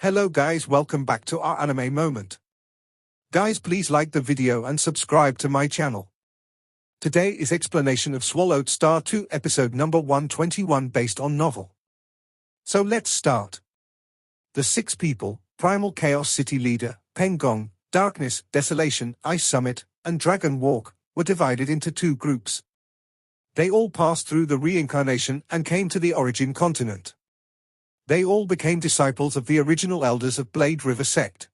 Hello guys, welcome back to our anime moment. Guys, please like the video and subscribe to my channel. Today is explanation of Swallowed Star 2 episode number 121 based on novel. So let's start. The 6 people, Primal Chaos City Leader, Pengong, Darkness, Desolation, Ice Summit, and Dragon Walk, were divided into 2 groups. They all passed through the reincarnation and came to the origin continent. They all became disciples of the original elders of Blade River Sect.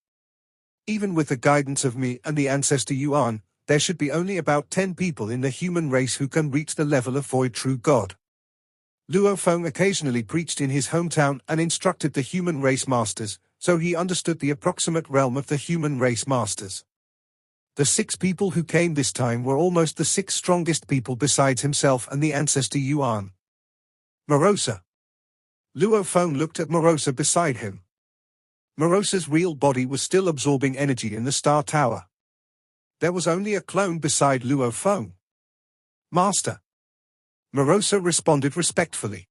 Even with the guidance of me and the Ancestor Yuan, there should be only about 10 people in the human race who can reach the level of Void True God. Luo Feng occasionally preached in his hometown and instructed the human race masters, so he understood the approximate realm of the human race masters. The 6 people who came this time were almost the 6 strongest people besides himself and the Ancestor Yuan. Morosa. Luo Feng looked at Morosa beside him. Morosa's real body was still absorbing energy in the Star Tower. There was only a clone beside Luo Feng. Master. Morosa responded respectfully.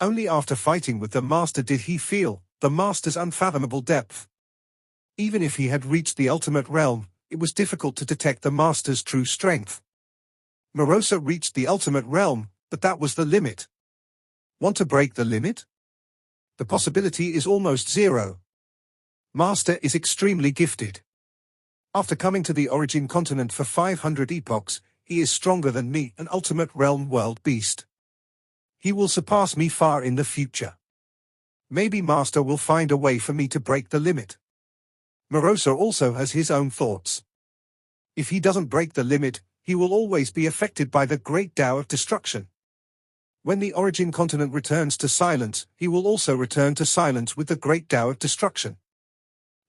Only after fighting with the Master did he feel the Master's unfathomable depth. Even if he had reached the ultimate realm, it was difficult to detect the Master's true strength. Morosa reached the ultimate realm, but that was the limit. Want to break the limit? The possibility is almost zero. Master is extremely gifted. After coming to the origin continent for 500 epochs, he is stronger than me, an ultimate realm world beast. He will surpass me far in the future. Maybe Master will find a way for me to break the limit. Morosa also has his own thoughts. If he doesn't break the limit, he will always be affected by the great Tao of destruction. When the origin continent returns to silence, he will also return to silence with the great Tao of destruction.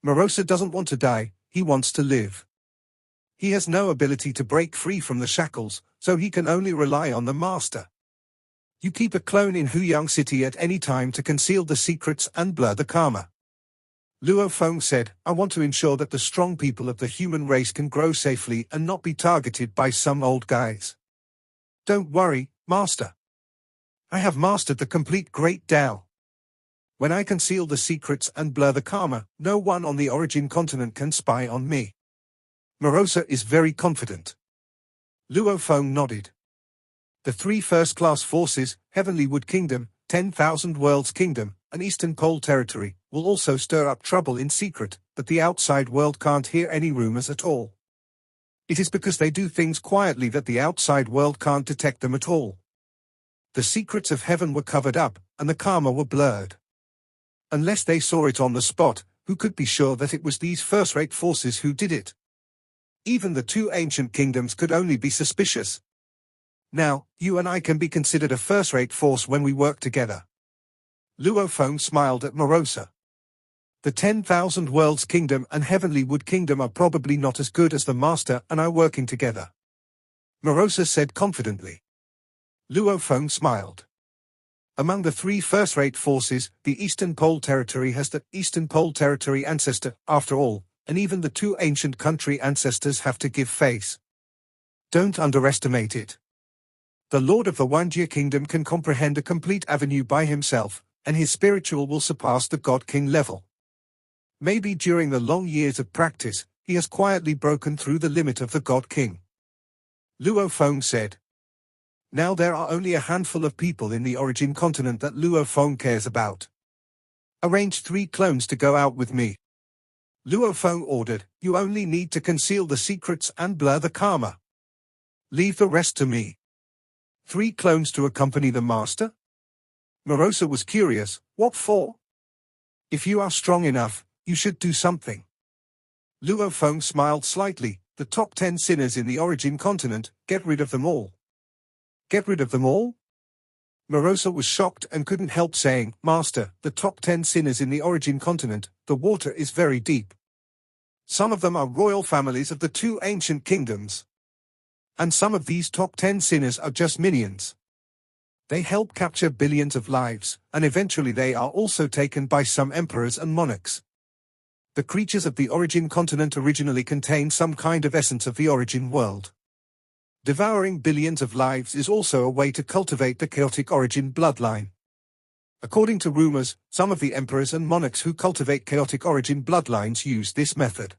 Morosa doesn't want to die, he wants to live. He has no ability to break free from the shackles, so he can only rely on the Master. You keep a clone in Huyang City at any time to conceal the secrets and blur the karma. Luo Feng said, I want to ensure that the strong people of the human race can grow safely and not be targeted by some old guys. Don't worry, Master. I have mastered the complete Great Tao. When I conceal the secrets and blur the karma, no one on the origin continent can spy on me. Morosa is very confident. Luo Feng nodded. The 3 first-class forces, Heavenly Wood Kingdom, 10,000 Worlds Kingdom, and Eastern Pole Territory, will also stir up trouble in secret, but the outside world can't hear any rumors at all. It is because they do things quietly that the outside world can't detect them at all. The secrets of heaven were covered up, and the karma were blurred. Unless they saw it on the spot, who could be sure that it was these first-rate forces who did it? Even the 2 ancient kingdoms could only be suspicious. Now, you and I can be considered a first-rate force when we work together. Luo Feng smiled at Morosa. The 10,000 Worlds Kingdom and Heavenly Wood Kingdom are probably not as good as the Master and I working together. Morosa said confidently. Luo Feng smiled. Among the 3 first-rate forces, the Eastern Pole Territory has the Eastern Pole Territory Ancestor, after all, and even the 2 ancient country ancestors have to give face. Don't underestimate it. The Lord of the Wanjia Kingdom can comprehend a complete avenue by himself, and his spiritual will surpass the God King level. Maybe during the long years of practice, he has quietly broken through the limit of the God King. Luo Feng said. Now there are only a handful of people in the origin continent that Luo Feng cares about. Arrange 3 clones to go out with me. Luo Feng ordered, you only need to conceal the secrets and blur the karma. Leave the rest to me. 3 clones to accompany the Master? Morosa was curious, what for? If you are strong enough, you should do something. Luo Feng smiled slightly, the top 10 sinners in the origin continent, get rid of them all. Get rid of them all? Morosa was shocked and couldn't help saying, Master, the top 10 sinners in the origin continent, the water is very deep. Some of them are royal families of the 2 ancient kingdoms. And some of these top 10 sinners are just minions. They help capture billions of lives, and eventually they are also taken by some emperors and monarchs. The creatures of the origin continent originally contain some kind of essence of the origin world. Devouring billions of lives is also a way to cultivate the chaotic origin bloodline. According to rumors, some of the emperors and monarchs who cultivate chaotic origin bloodlines use this method.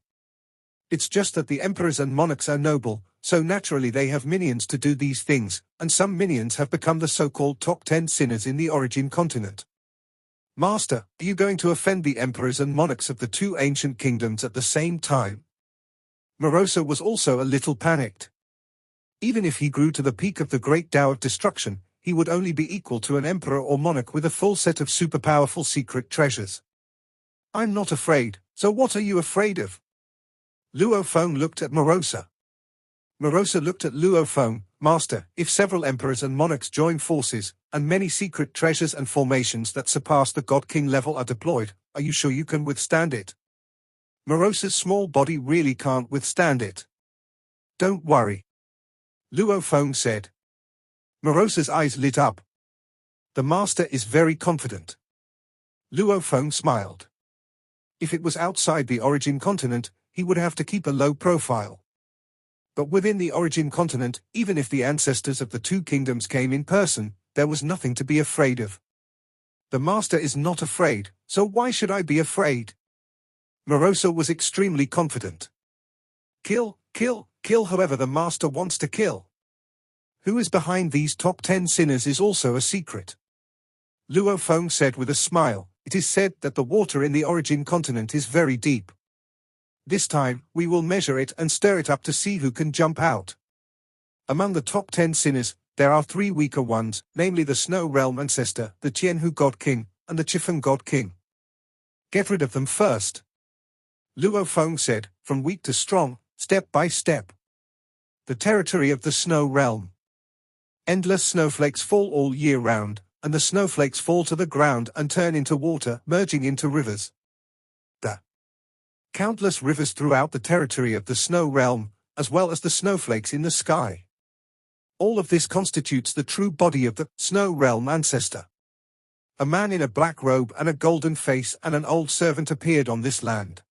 It's just that the emperors and monarchs are noble, so naturally they have minions to do these things, and some minions have become the so-called top 10 sinners in the origin continent. Master, are you going to offend the emperors and monarchs of the two ancient kingdoms at the same time? Morosa was also a little panicked. Even if he grew to the peak of the great Tao of destruction, he would only be equal to an emperor or monarch with a full set of super powerful secret treasures. I'm not afraid, so what are you afraid of? Luo Feng looked at Morosa. Morosa looked at Luo Feng. Master, if several emperors and monarchs join forces, and many secret treasures and formations that surpass the God King level are deployed, are you sure you can withstand it? Morosa's small body really can't withstand it. Don't worry. Luo Feng said. Morosa's eyes lit up. The master is very confident. Luo Feng smiled. If it was outside the origin continent, he would have to keep a low profile. But within the origin continent, even if the ancestors of the two kingdoms came in person, there was nothing to be afraid of. The master is not afraid, so why should I be afraid? Morosa was extremely confident. Kill, kill, kill whoever the master wants to kill. Who is behind these top 10 sinners is also a secret. Luo Feng said with a smile. It is said that the water in the origin continent is very deep. This time, we will measure it and stir it up to see who can jump out. Among the top 10 sinners, there are 3 weaker ones, namely the Snow Realm Ancestor, the Tianhu God King, and the Chifeng God King. Get rid of them first. Luo Feng said, from weak to strong, step by step. The territory of the Snow Realm. Endless snowflakes fall all year round, and the snowflakes fall to the ground and turn into water, merging into rivers. The countless rivers throughout the territory of the Snow Realm, as well as the snowflakes in the sky. All of this constitutes the true body of the Snow Realm Ancestor. A man in a black robe and a golden face and an old servant appeared on this land.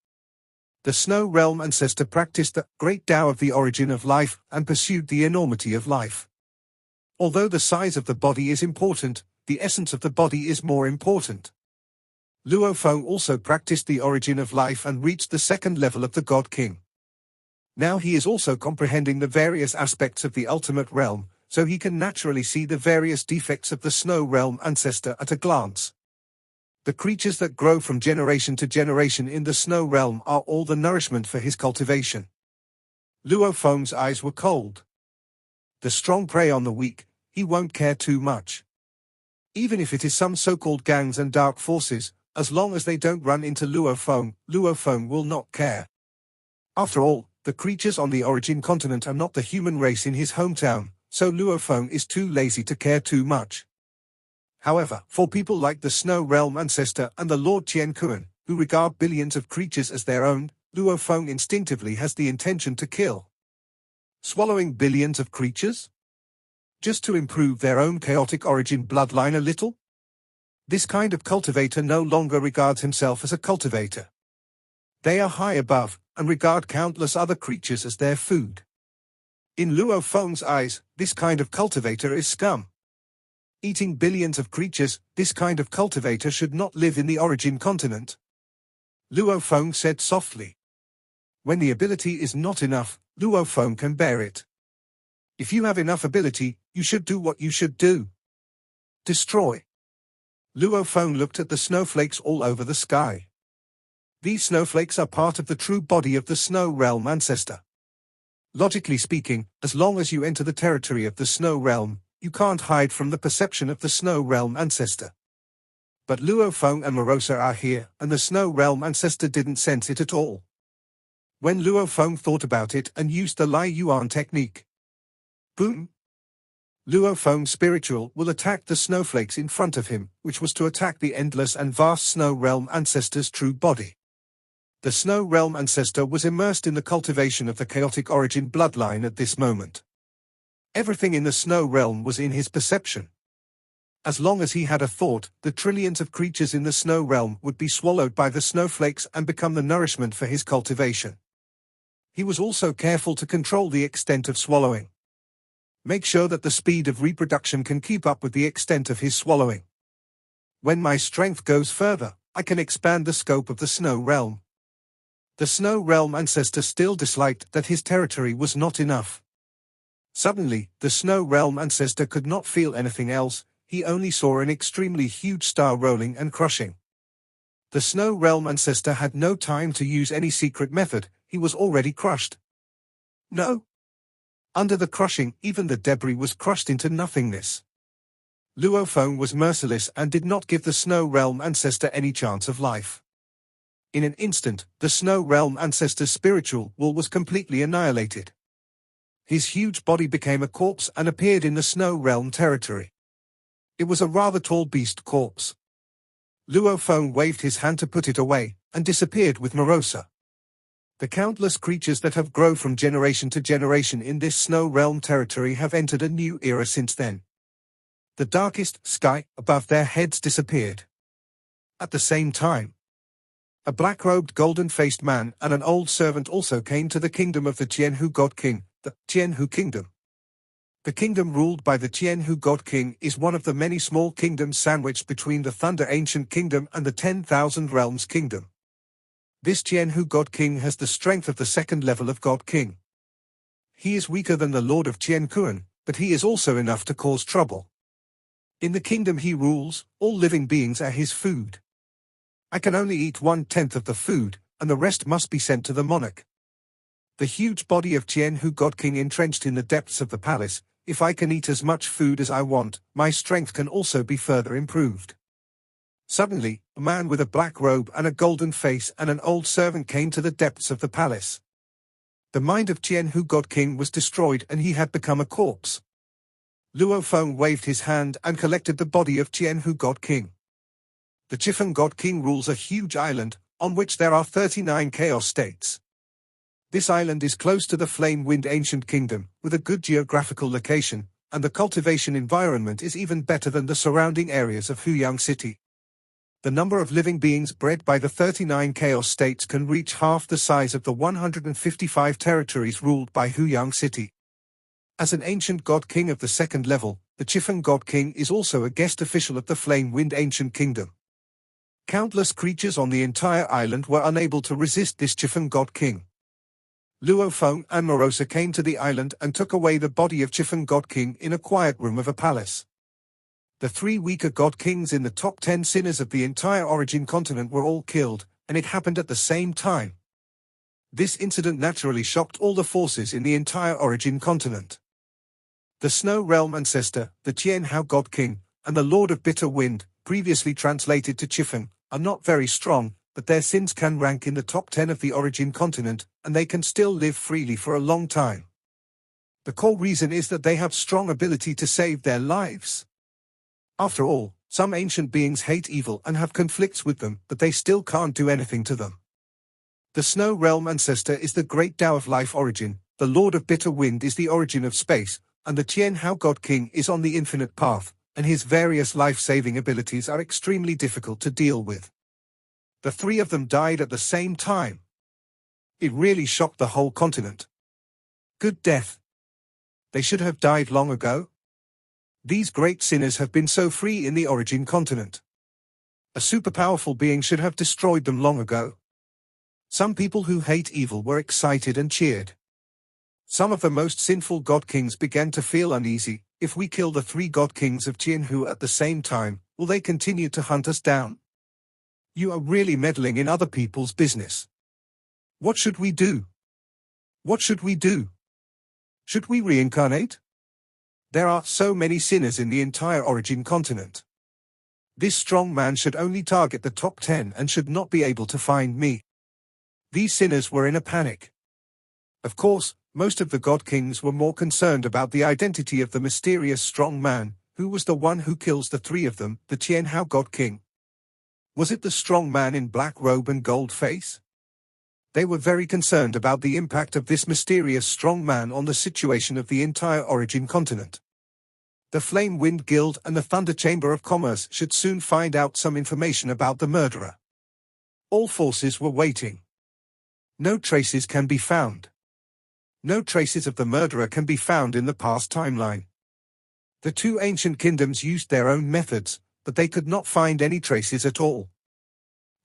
The Snow Realm Ancestor practiced the great Tao of the origin of life and pursued the enormity of life. Although the size of the body is important, the essence of the body is more important. Luo Feng also practiced the origin of life and reached the second level of the God King. Now he is also comprehending the various aspects of the ultimate realm, so he can naturally see the various defects of the Snow Realm Ancestor at a glance. The creatures that grow from generation to generation in the Snow Realm are all the nourishment for his cultivation. Luo Feng's eyes were cold. The strong prey on the weak, he won't care too much. Even if it is some so-called gangs and dark forces, as long as they don't run into Luo Feng will not care. After all, the creatures on the origin continent are not the human race in his hometown, so Luo Feng is too lazy to care too much. However, for people like the Snow Realm Ancestor and the Lord Qian Kuan, who regard billions of creatures as their own, Luo Feng instinctively has the intention to kill. Swallowing billions of creatures? Just to improve their own chaotic origin bloodline a little? This kind of cultivator no longer regards himself as a cultivator. They are high above, and regard countless other creatures as their food. In Luo Feng's eyes, this kind of cultivator is scum. Eating billions of creatures, this kind of cultivator should not live in the origin continent. Luo Feng said softly. When the ability is not enough, Luo Feng can bear it. If you have enough ability, you should do what you should do. Destroy. Luo Feng looked at the snowflakes all over the sky. These snowflakes are part of the true body of the Snow Realm Ancestor. Logically speaking, as long as you enter the territory of the Snow Realm, you can't hide from the perception of the Snow Realm Ancestor. But Luo Feng and Morosa are here, and the Snow Realm Ancestor didn't sense it at all. When Luo Feng thought about it and used the Yuan technique. Boom! Luo Feng spiritual will attack the snowflakes in front of him, which was to attack the endless and vast Snow Realm Ancestor's true body. The Snow Realm Ancestor was immersed in the cultivation of the chaotic origin bloodline at this moment. Everything in the Snow Realm was in his perception. As long as he had a thought, the trillions of creatures in the Snow Realm would be swallowed by the snowflakes and become the nourishment for his cultivation. He was also careful to control the extent of swallowing. Make sure that the speed of reproduction can keep up with the extent of his swallowing. When my strength goes further, I can expand the scope of the Snow Realm. The Snow Realm Ancestor still disliked that his territory was not enough. Suddenly, the Snow Realm Ancestor could not feel anything else, he only saw an extremely huge star rolling and crushing. The Snow Realm Ancestor had no time to use any secret method, he was already crushed. No. Under the crushing, even the debris was crushed into nothingness. Luophone was merciless and did not give the Snow Realm Ancestor any chance of life. In an instant, the Snow Realm Ancestor's spiritual wall was completely annihilated. His huge body became a corpse and appeared in the Snow Realm territory. It was a rather tall beast corpse. Luophone waved his hand to put it away, and disappeared with Morosa. The countless creatures that have grown from generation to generation in this Snow Realm territory have entered a new era since then. The darkest sky above their heads disappeared. At the same time, a black-robed golden-faced man and an old servant also came to the kingdom of the Tianhu God King, the Tianhu Kingdom. The kingdom ruled by the Tianhu God King is one of the many small kingdoms sandwiched between the Thunder Ancient Kingdom and the 10,000 Realms Kingdom. This Tianhu God King has the strength of the second level of God King. He is weaker than the Lord of Tiankuan, but he is also enough to cause trouble. In the kingdom he rules, all living beings are his food. I can only eat 1/10 of the food, and the rest must be sent to the monarch. The huge body of Tianhu God King entrenched in the depths of the palace. If I can eat as much food as I want, my strength can also be further improved. Suddenly, a man with a black robe and a golden face and an old servant came to the depths of the palace. The mind of Tianhu God King was destroyed and he had become a corpse. Luophone waved his hand and collected the body of Tianhu God King. The Chifeng God King rules a huge island, on which there are 39 chaos states. This island is close to the Flame-Wind Ancient Kingdom, with a good geographical location, and the cultivation environment is even better than the surrounding areas of Huyang City. The number of living beings bred by the 39 chaos states can reach half the size of the 155 territories ruled by Huyang City. As an ancient God King of the second level, the Chifeng God King is also a guest official of the Flame-Wind Ancient Kingdom. Countless creatures on the entire island were unable to resist this Chifeng God King. Luophone and Morosa came to the island and took away the body of Chifeng God King in a quiet room of a palace. The 3 weaker God Kings in the top 10 sinners of the entire Origin continent were all killed, and it happened at the same time. This incident naturally shocked all the forces in the entire Origin continent. The Snow Realm Ancestor, the Tianhu God King, and the Lord of Bitter Wind, previously translated to Chifeng, are not very strong, but their sins can rank in the top 10 of the Origin continent, and they can still live freely for a long time. The core reason is that they have strong ability to save their lives. After all, some ancient beings hate evil and have conflicts with them, but they still can't do anything to them. The Snow Realm Ancestor is the great Tao of life origin, the Lord of Bitter Wind is the origin of space, and the Tianhu God King is on the infinite path, and his various life-saving abilities are extremely difficult to deal with. The 3 of them died at the same time. It really shocked the whole continent. Good death. They should have died long ago. These great sinners have been so free in the Origin continent. A super-powerful being should have destroyed them long ago. Some people who hate evil were excited and cheered. Some of the most sinful God Kings began to feel uneasy. If we kill the 3 God Kings of Tianhu at the same time, will they continue to hunt us down? You are really meddling in other people's business. What should we do? What should we do? Should we reincarnate? There are so many sinners in the entire Origin continent. This strong man should only target the top 10 and should not be able to find me. These sinners were in a panic. Of course, most of the God Kings were more concerned about the identity of the mysterious strong man, who was the one who kills the 3 of them, the Tianhu God King. Was it the strong man in black robe and gold face? They were very concerned about the impact of this mysterious strong man on the situation of the entire Origin continent. The Flame Wind Guild and the Thunder Chamber of Commerce should soon find out some information about the murderer. All forces were waiting. No traces can be found. No traces of the murderer can be found in the past timeline. The 2 ancient kingdoms used their own methods, but they could not find any traces at all.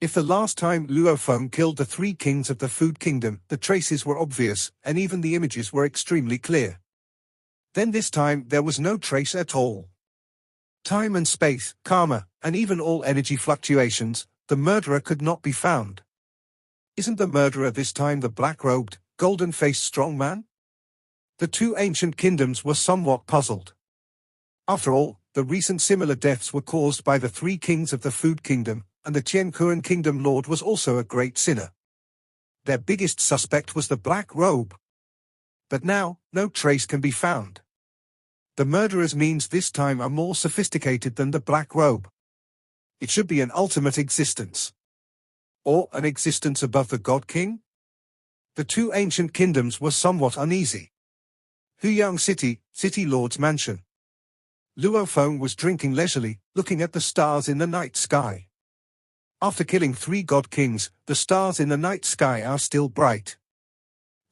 If the last time Luo Feng killed the three kings of the Food Kingdom, the traces were obvious, and even the images were extremely clear, then this time there was no trace at all. Time and space, karma, and even all energy fluctuations, the murderer could not be found. Isn't the murderer this time the black-robed, golden-faced strong man? The two ancient kingdoms were somewhat puzzled. After all, the recent similar deaths were caused by the three kings of the Food Kingdom, and the Qianquan Kingdom Lord was also a great sinner. Their biggest suspect was the Black Robe. But now, no trace can be found. The murderer's means this time are more sophisticated than the Black Robe. It should be an ultimate existence. Or an existence above the God King? The two ancient kingdoms were somewhat uneasy. Huyang City, City Lord's mansion. Luo Feng was drinking leisurely, looking at the stars in the night sky. After killing three god kings, the stars in the night sky are still bright.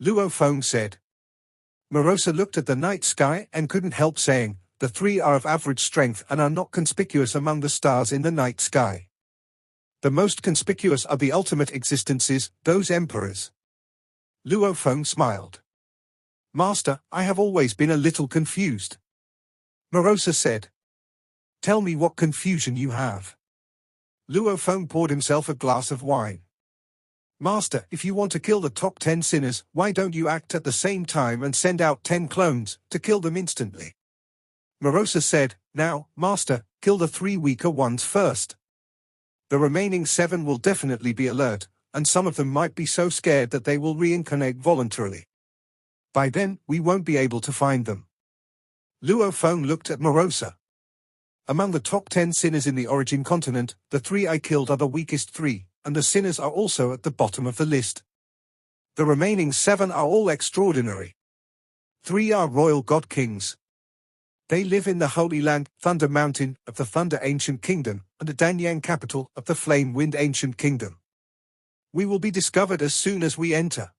Luo Feng said. Morosa looked at the night sky and couldn't help saying, the three are of average strength and are not conspicuous among the stars in the night sky. The most conspicuous are the ultimate existences, those emperors. Luo Feng smiled. Master, I have always been a little confused. Morosa said. Tell me what confusion you have. Luo Feng poured himself a glass of wine. Master, if you want to kill the top 10 sinners, why don't you act at the same time and send out 10 clones, to kill them instantly? Morosa said, now, Master, kill the 3 weaker ones first. The remaining 7 will definitely be alert, and some of them might be so scared that they will reincarnate voluntarily. By then, we won't be able to find them. Luo Feng looked at Morosa. Among the top 10 sinners in the origin continent, the 3 I killed are the weakest 3, and the sinners are also at the bottom of the list. The remaining 7 are all extraordinary. 3 are royal god kings. They live in the Holy Land, Thunder Mountain, of the Thunder Ancient Kingdom, and the Danyang capital of the Flame Wind Ancient Kingdom. We will be discovered as soon as we enter.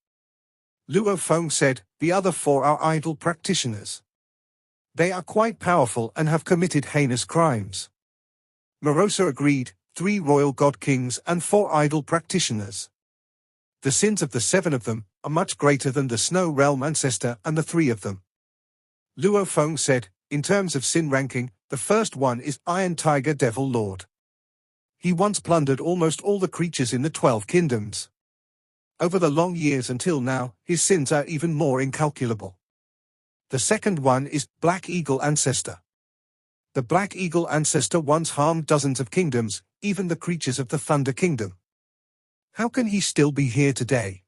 Luo Feng said, the other 4 are idol practitioners. They are quite powerful and have committed heinous crimes. Morosa agreed, 3 royal god kings and 4 idol practitioners. The sins of the 7 of them are much greater than the Snow Realm Ancestor and the 3 of them. Luo Feng said, in terms of sin ranking, the first one is Iron Tiger Devil Lord. He once plundered almost all the creatures in the 12 kingdoms. Over the long years until now, his sins are even more incalculable. The second one is Black Eagle Ancestor. The Black Eagle Ancestor once harmed dozens of kingdoms, even the creatures of the Thunder Kingdom. How can he still be here today?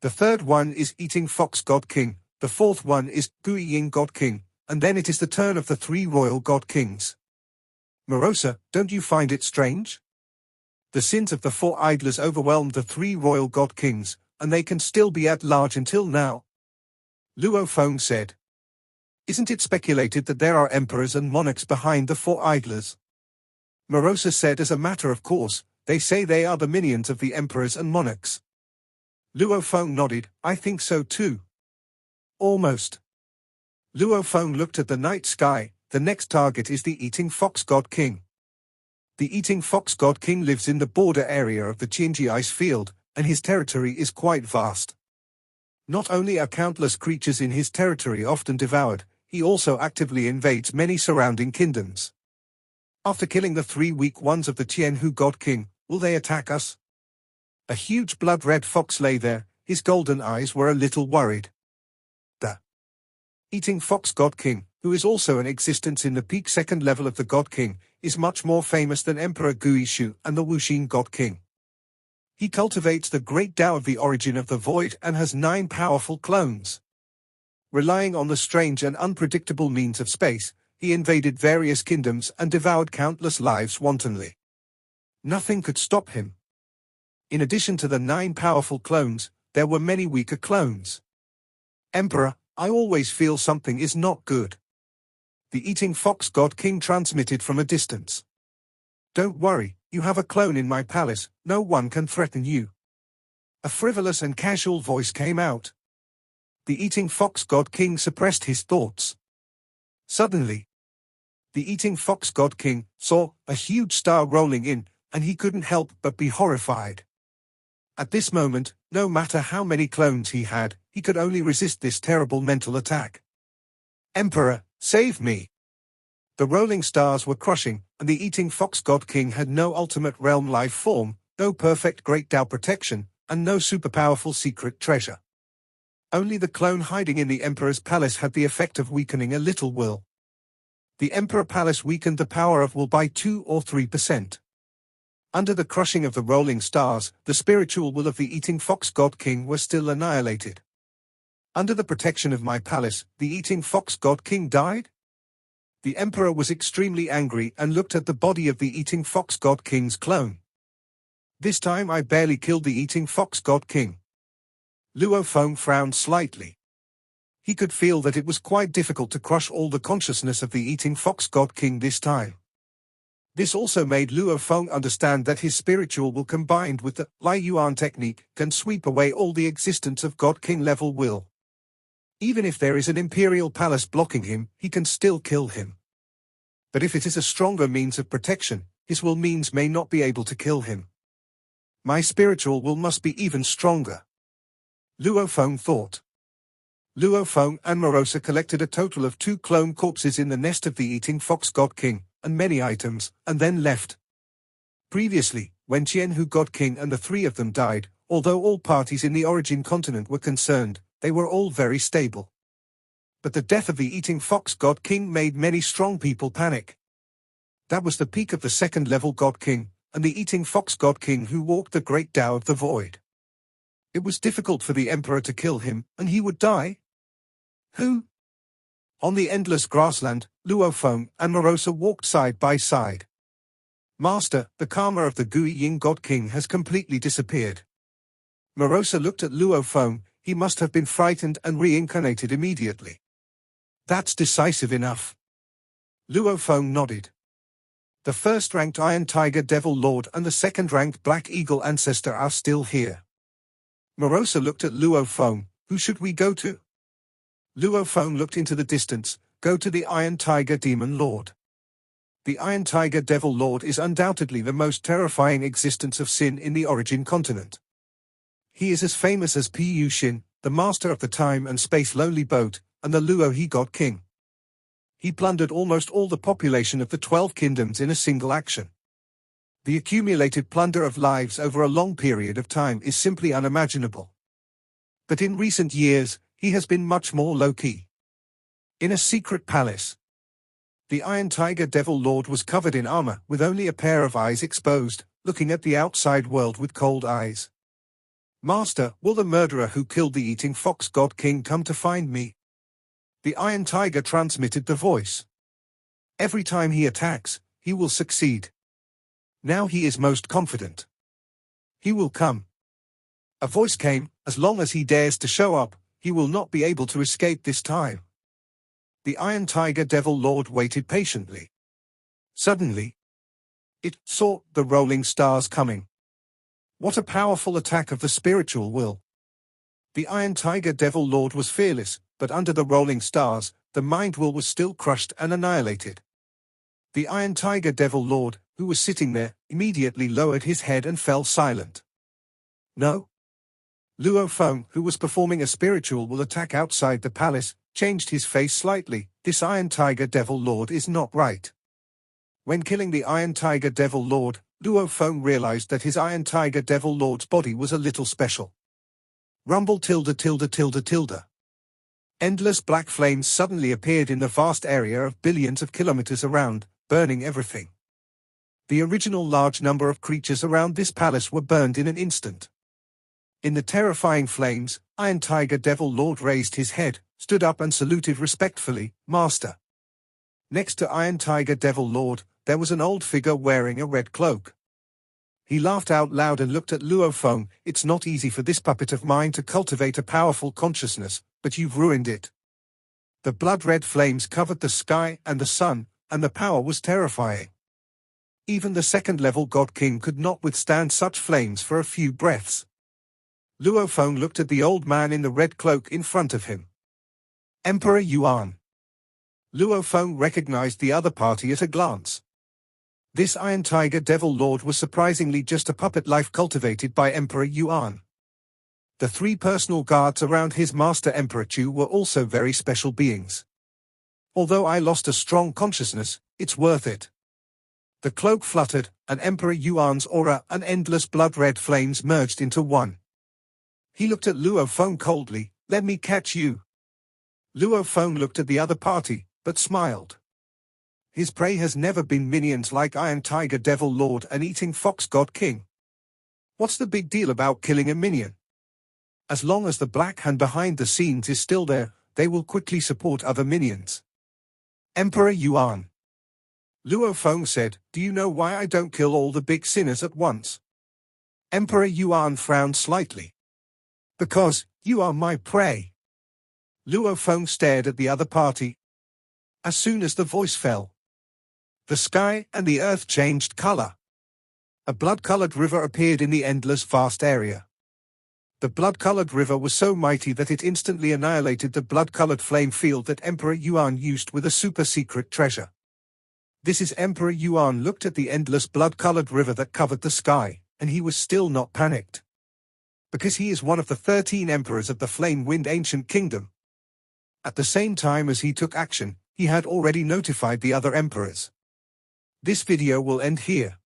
The third one is Eating Fox God King, the fourth one is Guiying God King, and then it is the turn of the 3 royal god kings. Morosa, don't you find it strange? The sins of the 4 idlers overwhelmed the 3 royal god kings, and they can still be at large until now. Luo Feng said. Isn't it speculated that there are emperors and monarchs behind the 4 idlers? Morosa said as a matter of course, they say they are the minions of the emperors and monarchs. Luo Feng nodded, I think so too. Almost. Luo Feng looked at the night sky, the next target is the Eating Fox God King. The Eating Fox God King lives in the border area of the Qinji ice field, and his territory is quite vast. Not only are countless creatures in his territory often devoured, he also actively invades many surrounding kingdoms. After killing the 3 weak ones of the Tianhu God King, will they attack us? A huge blood-red fox lay there, his golden eyes were a little worried. The Eating Fox God King, who is also an existence in the peak second level of the God King, is much more famous than Emperor Guishu and the Wuxing God King. He cultivates the great Tao of the origin of the void and has 9 powerful clones. Relying on the strange and unpredictable means of space, he invaded various kingdoms and devoured countless lives wantonly. Nothing could stop him. In addition to the 9 powerful clones, there were many weaker clones. Emperor, I always feel something is not good. The Eating Fox God King transmitted from a distance. Don't worry, you have a clone in my palace, no one can threaten you. A frivolous and casual voice came out. The Eating Fox God King suppressed his thoughts. Suddenly, The eating fox god king saw a huge star rolling in, and he couldn't help but be horrified. At this moment, no matter how many clones he had, he could only resist this terrible mental attack. Emperor, save me! The rolling stars were crushing, and the eating fox god king had no ultimate realm life form, no perfect great Tao protection, and no superpowerful secret treasure. Only the clone hiding in the emperor's palace had the effect of weakening a little will. The emperor palace weakened the power of will by 2 or 3%. Under the crushing of the rolling stars, the spiritual will of the eating fox god king was still annihilated. Under the protection of my palace, the eating fox god king died? The emperor was extremely angry and looked at the body of the eating fox god king's clone. This time I barely killed the eating fox god king. Luo Feng frowned slightly. He could feel that it was quite difficult to crush all the consciousness of the eating fox god king this time. This also made Luo Feng understand that his spiritual will combined with the Yuan technique can sweep away all the existence of god king level will. Even if there is an imperial palace blocking him, he can still kill him. But if it is a stronger means of protection, his will means may not be able to kill him. My spiritual will must be even stronger. Luo Feng thought. Luo Feng and Morosa collected a total of 2 clone corpses in the nest of the eating fox god king, and many items, and then left. Previously, when Qianhu god king and the 3 of them died, although all parties in the origin continent were concerned, they were all very stable. But the death of the eating fox god king made many strong people panic. That was the peak of the 2nd level god king, and the eating fox god king who walked the great Tao of the void. It was difficult for the emperor to kill him, and he would die. Who? On the endless grassland, Luo Feng and Morosa walked side by side. Master, the karma of the Gui Ying god king has completely disappeared. Morosa looked at Luo Feng. He must have been frightened and reincarnated immediately. That's decisive enough. Luo Feng nodded. The first-ranked Iron Tiger Devil Lord and the second-ranked Black Eagle Ancestor are still here. Morosa looked at Luo Feng. Who should we go to? Luo Feng looked into the distance. Go to the Iron Tiger Demon Lord. The Iron Tiger Devil Lord is undoubtedly the most terrifying existence of sin in the origin continent. He is as famous as Pu Xin, the master of the time and space lonely boat, and the Luo He god king. He plundered almost all the population of the 12 kingdoms in a single action. The accumulated plunder of lives over a long period of time is simply unimaginable. But in recent years, he has been much more low-key. In a secret palace. The Iron Tiger Devil Lord was covered in armor, with only a pair of eyes exposed, looking at the outside world with cold eyes. Master, will the murderer who killed the eating fox god king come to find me? The Iron Tiger transmitted the voice. Every time he attacks, he will succeed. Now he is most confident. He will come. A voice came, as long as he dares to show up, he will not be able to escape this time. The Iron Tiger Devil Lord waited patiently. Suddenly, it saw the rolling stars coming. What a powerful attack of the spiritual will. The Iron Tiger Devil Lord was fearless, but under the rolling stars, the mind will was still crushed and annihilated. The Iron Tiger Devil Lord, who was sitting there, immediately lowered his head and fell silent. No. Luo Feng, who was performing a spiritual will attack outside the palace, changed his face slightly. This Iron Tiger Devil Lord is not right. When killing the Iron Tiger Devil Lord, Luo Feng realized that his Iron Tiger Devil Lord's body was a little special. Rumble tilde tilde tilde tilde. Endless black flames suddenly appeared in the vast area of billions of kilometers around, burning everything. The original large number of creatures around this palace were burned in an instant. In the terrifying flames, Iron Tiger Devil Lord raised his head, stood up and saluted respectfully, Master. Next to Iron Tiger Devil Lord, there was an old figure wearing a red cloak. He laughed out loud and looked at Luo Feng. It's not easy for this puppet of mine to cultivate a powerful consciousness, but you've ruined it. The blood-red flames covered the sky and the sun, and the power was terrifying. Even the second-level God King could not withstand such flames for a few breaths. Luo Feng looked at the old man in the red cloak in front of him. Emperor Yuan. Luo Feng recognized the other party at a glance. This Iron Tiger Devil Lord was surprisingly just a puppet life cultivated by Emperor Yuan. The 3 personal guards around his master Emperor Chu were also very special beings. Although I lost a strong consciousness, it's worth it. The cloak fluttered, and Emperor Yuan's aura and endless blood-red flames merged into one. He looked at Luo Feng coldly. "Let me catch you." Luo Feng looked at the other party, but smiled. His prey has never been minions like Iron Tiger Devil Lord and Eating Fox God King. What's the big deal about killing a minion? As long as the Black Hand behind the scenes is still there, they will quickly support other minions. Emperor Yuan. Luo Feng said, "Do you know why I don't kill all the big sinners at once?" Emperor Yuan frowned slightly. "Because you are my prey." Luo Feng stared at the other party. As soon as the voice fell, the sky and the earth changed color. A blood-colored river appeared in the endless vast area. The blood-colored river was so mighty that it instantly annihilated the blood-colored flame field that Emperor Yuan used with a super-secret treasure. This is Emperor Yuan looked at the endless blood-colored river that covered the sky, and he was still not panicked. Because he is one of the 13 emperors of the Flame-Wind Ancient Kingdom. At the same time as he took action, he had already notified the other emperors. This video will end here.